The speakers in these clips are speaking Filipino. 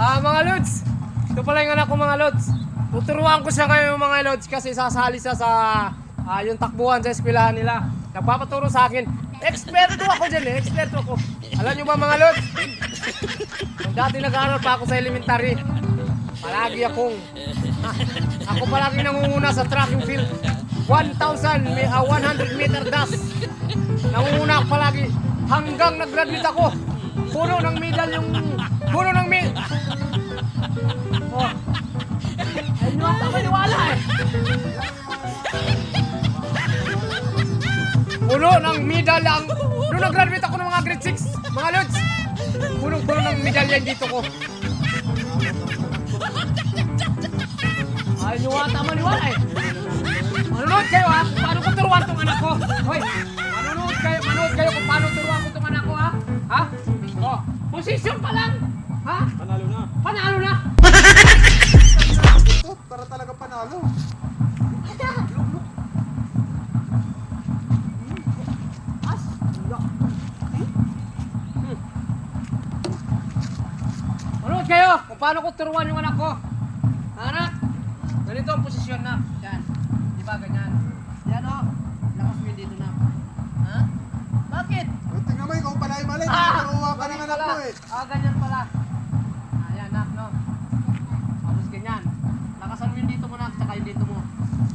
Mga lods, ito pala yung anak ko mga lods. Tuturuan ko siya ngayon mga lods kasi sasali siya sa yung takbuhan sa eskwelahan nila. Nagpapaturo sa akin. Eksperto ako dyan eh, eksperto ako. Alam nyo ba mga lods? Nung dati nag-aaral pa ako sa elementary, palagi ako palagi nangunguna sa track and field. 100 meter dash. Nangunguna ako palagi hanggang nag-graduate ako. Puno ng medal yung oh. Ay, nyo ata maniwala eh. Puno ng medal ang nung nag-graduate ako ng mga grade 6, mga lods. Puno ng medalya dito ko. Ay, nyo ata maniwala eh. Manonood kayo ha, paano ko turuan tong anak ko. Hoy, manonood kayo kung paano turuan ko tong anak ko ha. Ha? Oh, posisyon pa lang. Ha? Panalo na. Panalo na. Ito, para talaga panalo. Manood kayo kung paano ko turuan yung anak ko. Anak, ganito ang posisyon na. Yan. Di ba ganyan? Yan o. Lakas mo yun dito na. Ha? Bakit? Tingnan mo, ikaw pala yung mali. Nakuha ka ng anak mo eh. Ganyan pala. Ayan, nak, no? Tapos ganyan. Lakasan mo yun dito mo, nak. Tsaka yun dito mo.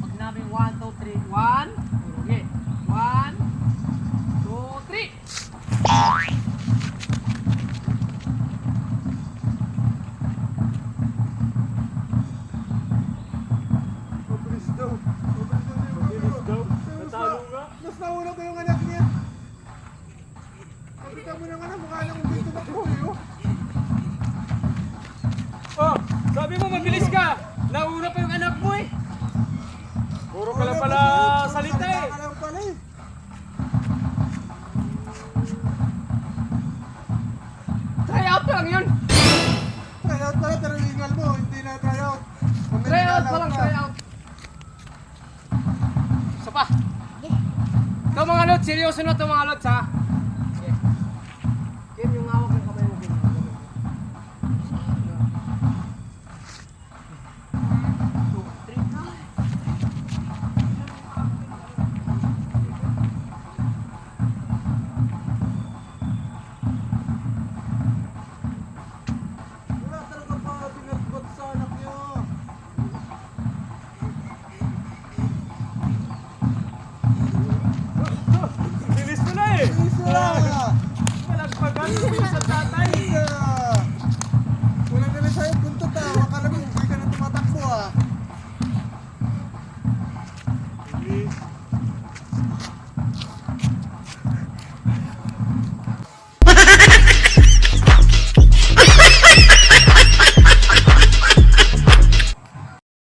Pag namin 1, 2, 3. 1. Okay. 1, 2, 3. Mabilis daw. Mabilis daw. Natalo nga. Mas nauna ko yung anak niya. Kapita mo ng anak, mukha nang hindi tumakbo eh. Oh, sabi mo mabilis ka. Nauna pa yung anak mo eh. Puro ka lang pala salita eh. Ka lang pala eh. Try out pa lang yun. Try out pala, pero lingal mo, hindi na try out. Try out pa lang, try out. Isa pa. Ito mga lods, seryoso na ito mga lods ha.